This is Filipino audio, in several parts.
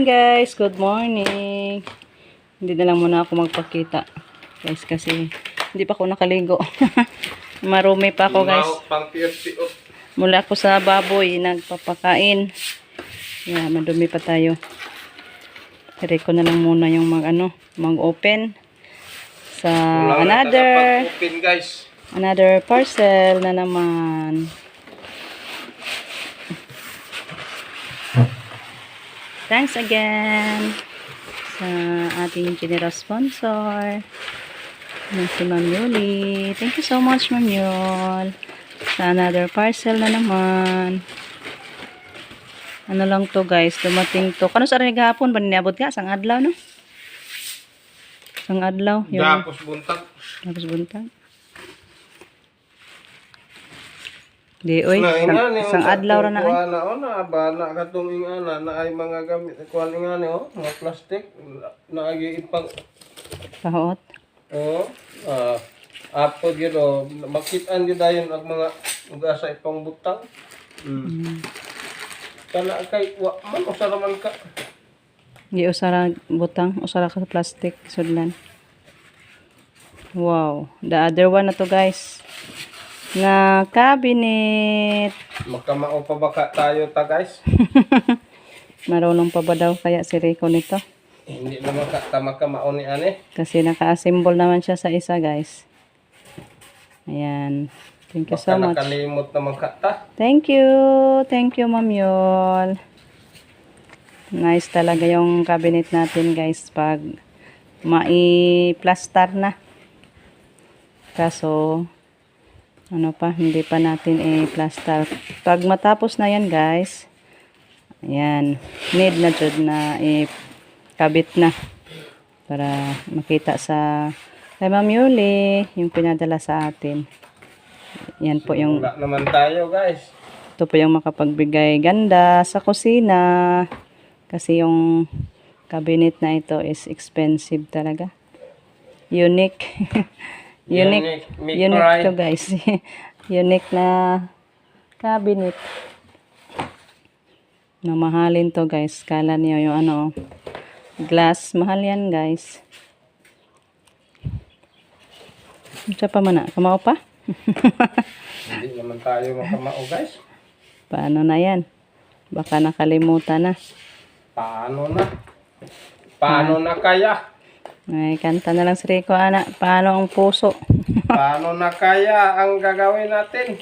morning guys, good morning. Hindi na lang muna ako magpakita guys kasi hindi pa ako nakaligo. Marumi pa ako guys. Mula ako sa baboy nagpapakain. Yeah, madumi pa tayo. Try ko na lang muna yung mag-open sa another parcel na naman. Thanks again sa ating generous sponsor na si Ma'am Yuli. Thank you so much, Ma'am Yul. Sa another parcel na naman. Ano lang to guys, dumating to. Kano sa rin gahapon ba niabot ka? Sang adlaw, no? Sang adlaw. Tapos buntag. Tapos buntag. Di, oy. Sang adlaw ra na ay. Bana katong ingana na ay mga gamit. Kuan ingani mga plastic na agi ipang Pahoot. Apod yun makitaan yun dayon ang mga ugasa ipang butang. Kana kay wa man usara man ka. Di usara butang, usara ka sa plastic sudlan. Wow, the other one na to guys. Na cabinet. Makamao pa baka tayo ta guys. Marunong pa ba daw kaya si Rico nito? Hindi na makamao ni ane. Kasi naka-assemble naman siya sa isa guys. Ayan. Thank you so much. Nakalimot naman ka ta. Thank you. Thank you, Ma'am Yul. Nice talaga yung cabinet natin guys pag mai-plaster na. Kaso hindi pa natin i-plaster. Pag matapos na yan guys, ayan, need na jud na i-kabit na para makita sa kay Ma'am Yuli yung pinadala sa atin. Yan po yung wala naman tayo guys. Ito po yung makapagbigay ganda sa kusina kasi yung cabinet na ito is expensive talaga. Unique. Unique to guys. Unique na cabinet. Mamahalin to guys. Kala niyo yung glass. Mahal yan guys. Siya pa man na. Kamao pa? Hindi naman tayo makamao guys. Paano na yan? Baka nakalimutan na. Paano na kaya? Ay, kanta na lang si Rico, anak. Paano ang puso? Paano na kaya ang gagawin natin?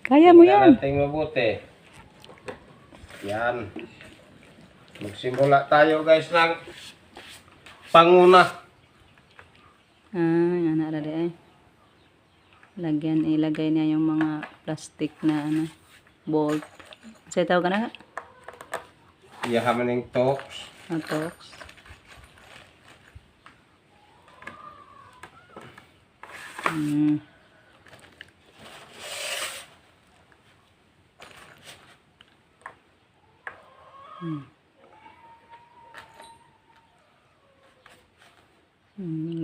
Kaya mo yan. Natin mabuti. Yan. Magsimula tayo guys ng panguna. Yan na ay. Ilagay niya yung mga plastic na bolt. Sa tawag ka na? Iyahaman ng tops. Tops.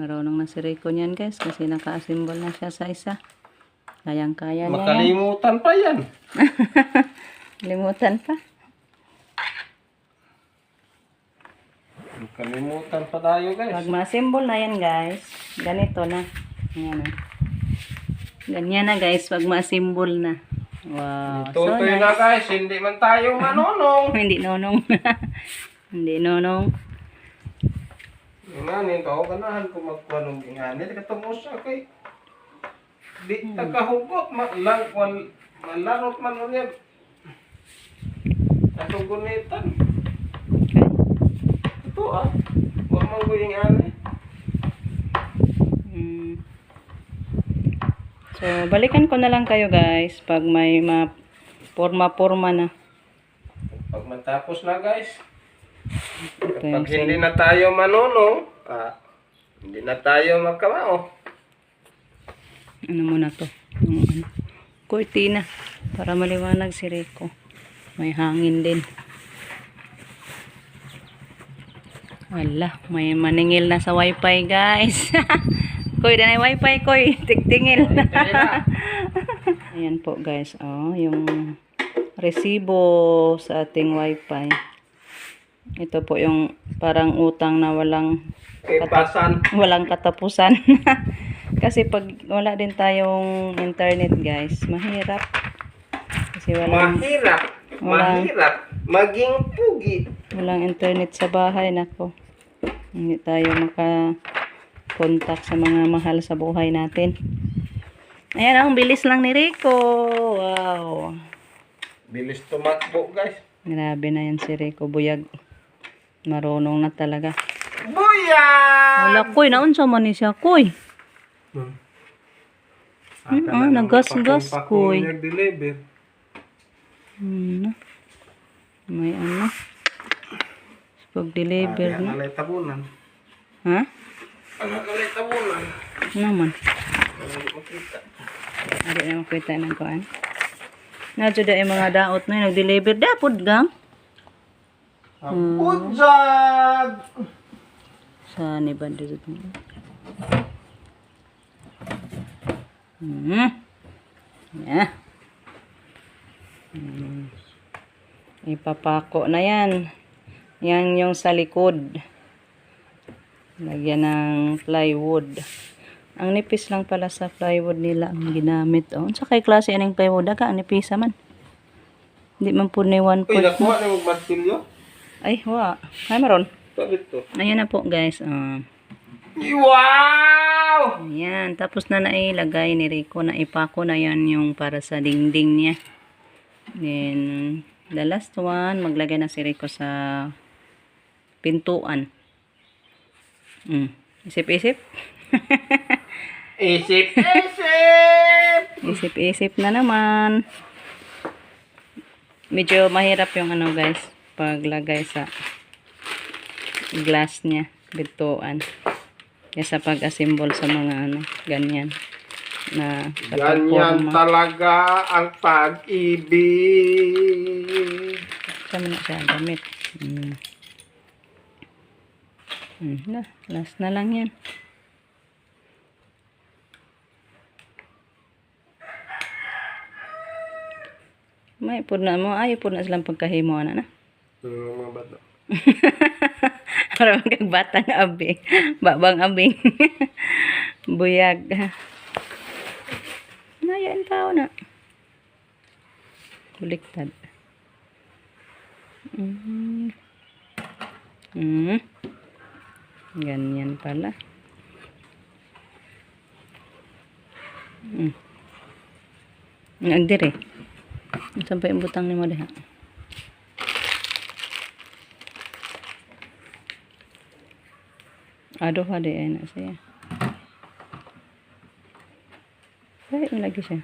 Marunong na si Rico niyan guys kasi naka-assemble na siya sa isa. Kayang-kaya niya. Makalimutan pa yan. Limutan pa. Makalimutan pa tayo guys. Pag ma-assemble na yan guys, ganito na. Ayan o. Ganyan na guys pag ma-assemble na. Wow. Tutoy na guys, hindi man tayo manonong. Hindi nonong. Hindi nonong. Ingani, ganahan ko magkuanong ingani. Katong usa kay di tagahugot. Malarot man ulit. Atong gunitan. Ito huwag man ko ingani. So, balikan ko na lang kayo guys pag may forma-forma na. Pag matapos na guys. Pag hindi na tayo manunong, hindi na tayo magkamao. Ano muna to? Yung kurtina. Para maliwanag si Rico. May hangin din. Wala. May maningil na sa wifi guys. Koy, danay wifi koy. Tigtingil. Ayan po guys. Yung resibo sa ating wifi. Ito po yung parang utang na walang katapusan. Kasi pag wala din tayong internet guys, mahirap. Kasi Mahirap maging pugi. Walang internet sa bahay, nako. Hindi tayo maka-contact sa mga mahal sa buhay natin. Ayan, ang bilis lang ni Rico. Wow. Bilis tumakbo, guys. Grabe na yan si Rico, buyag. Marunong na talaga. Buyag! Wala, Koy. Naunsa man ni siya, Koy. Nagas-gas, Koy. Nag-deliver. May ano. Pag-deliver na. Alay tabunan. Ha? Alay tabunan. Naman. Makita. Hindi na makita ng kuan. Nadyo da yung mga daot na yung nag-deliver. Dapod gang. Pujag! Saan ni ba dito? Yeah. Ipapako na yan. Yan yung sa likod. Lagyan ng plywood. Ang nipis lang pala sa plywood nila ang ginamit. Oh, sa kay klase anong plywood ka ang nipisa man. Hindi man po ni 1 Uy, nakuha na yung martilyo? Ay, wa. Ay, maron. Sabit to. Ayan na po, guys. Wow! Ayan. Tapos na nailagay ni Rico na ipako na yan yung para sa dingding niya. Then, the last one, maglagay na si Rico sa pintuan. Isip-isip? Isip-isip! Isip-isip na naman. Medyo mahirap yung ano guys, paglagay sa glass niya, pintuan. Kaya sa pag-assemble sa mga ano, ganyan. Na Ganyan talaga ang pag-ibig. Kami na siya gamit. Last na lang yan. May po na mo. Ay, po na silang pagkahimo na. Mga bata. Para magkagbatang abing. Babang abing. Buyag. Nayan tao na. Buliktad. Ganyan pala. Nagdiri. Sampai yung butang ni mo diha. Aduh, ada enak saya. Baik lagi siya.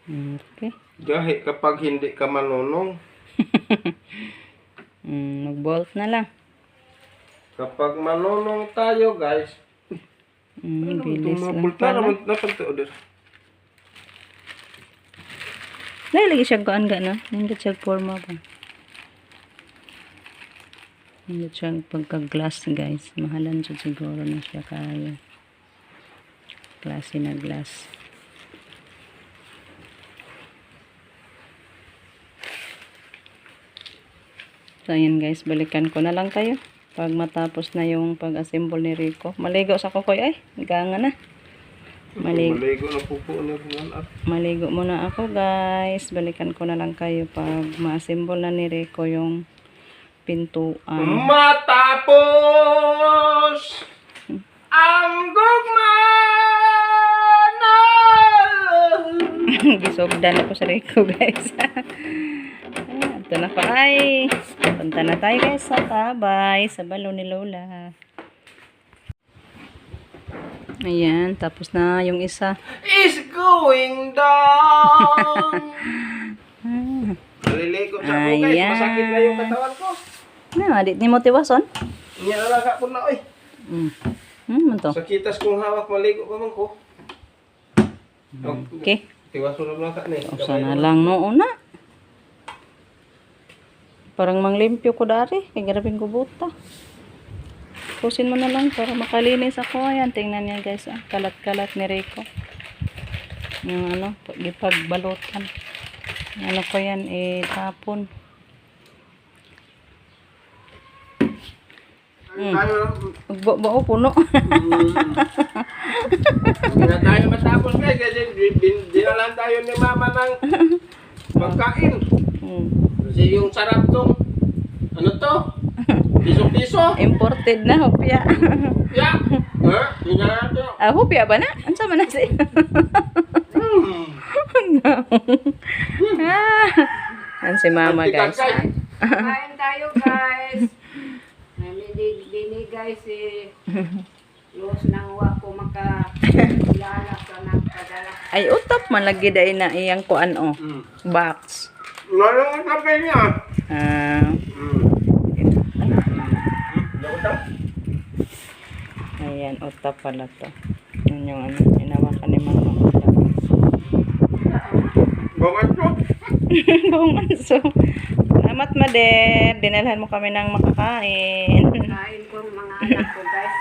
Okay. Gahi kapag hindi ka manunong. Mag-bolt na lang. Kapag manunong tayo, guys. Bilis lang pala. Napagtuod. Dahil lagi siya gaan na. Hindi siya forma ba. Hindi siya pagka-glass guys. Mahalan siya siguro na siya kaya. Klase na glass. So ayan guys. Balikan ko na lang kayo. Pag matapos na yung pag-assemble ni Rico. Maligo sa kukoy ay. Ganga na. Maligo na po po. Maligo muna ako guys. Balikan ko na lang kayo pag ma-assemble na ni Rico yung pintuan. Matapos ang gugma na gisugdan ako sa Rico guys. Ito na pa ay. Punta na tayo guys sa tabay. Sa balon ni Lola. Ayan, tapos na yung isa. is going down. Naliligo sa ako guys. Masakit na yung katawan ko. Adit ni motivasyon. Nialaga ko na oy. Man to. Sakitas kong hawak maligo pa man ko. Okay. Tiwaso na ka ni. Sana lang noon na. Parang manglimpyo ko dari. Kaya garapin ko buta. Pusin mo na lang para makalinis ako. Ayan, tingnan niya guys. Kalat-kalat ni Rico. Yung ano, ipagbalutan. Ano ko yan, tapon. Magbao puno. Hindi na tayo matapos guys kasi dinalan tayo ni mama ng pagkain. Kasi yung sarap tong, ano to? Piso-piso. Imported na hopya. Ya. Ha? Tingnan natin. Hopya ba na? Ano sa man na siya? Yan si mama guys. Kain tayo guys. Binigay si Los nang wako makilala ka ng padala. Ay utap man lagi dai na iyang kuan box. Wala nga kape niya. Ayan, utap pala to. Yun yung ano, inawakan ni mama. Banganso. Banganso. Salamat, Mader. Dinalhan mo kami ng makakain. Kain ko mga anak ko guys.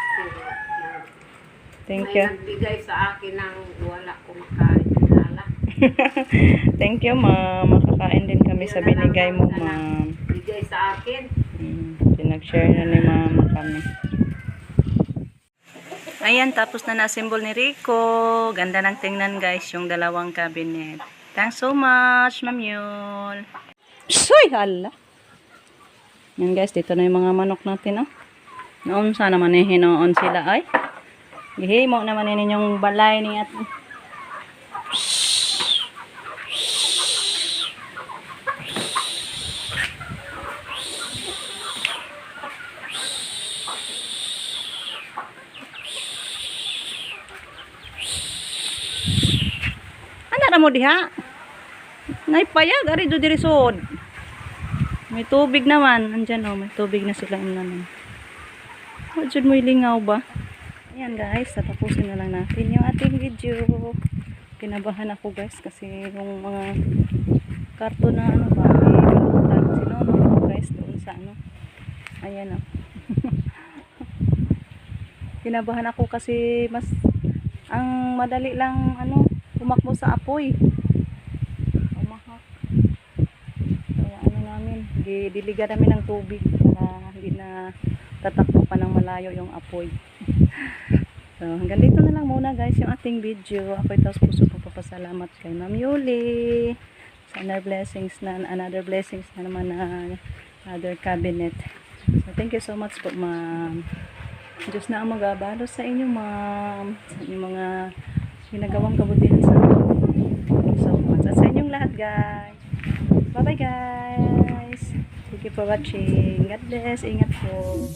Thank May you. nagbigay sa akin ng wala ko makilala. Thank you, ma'am. Makakain din kami sa binigay mo, ma'am. Bigay sa akin. Pinag-share na ni mama kami. Ayan, tapos na na-assemble ni Rico. Ganda ng tingnan, guys, yung dalawang cabinet. Thanks so much, Ma'am Yul. Soy, hala. Yan, guys, dito na yung mga manok natin, oh. Noon, sana manihinoon sila, ay. Gihimo naman ninyong balay ni at... Ana mo diha. Naipayag ari do diri sud. May tubig naman. Andyan oh, may tubig na sila naman. O jud mo ilingaw ba? Ayan guys, tatapusin na lang natin yung ating video. Kinabahan ako guys kasi yung mga karton na ano ba, sinono guys doon sa ano. Ayan oh. Kinabahan ako kasi mas ang madali lang ano tumakbo sa apoy. Umahak. Kaya ano namin, diligan namin ng tubig para hindi na tatakbo pa ng malayo yung apoy. So, hanggang dito na lang muna guys yung ating video. Ako ito puso po papasalamat kay Ma'am Yuli sa another blessings na naman na other cabinet. So, thank you so much po, ma'am. Diyos na ang mag-abalo sa inyo, ma'am. Sa inyong mga ginagawang kabutihan sa akin. Thank you so much. At sa inyong lahat, guys. Bye-bye, guys. Thank you for watching. God bless. Ingat po.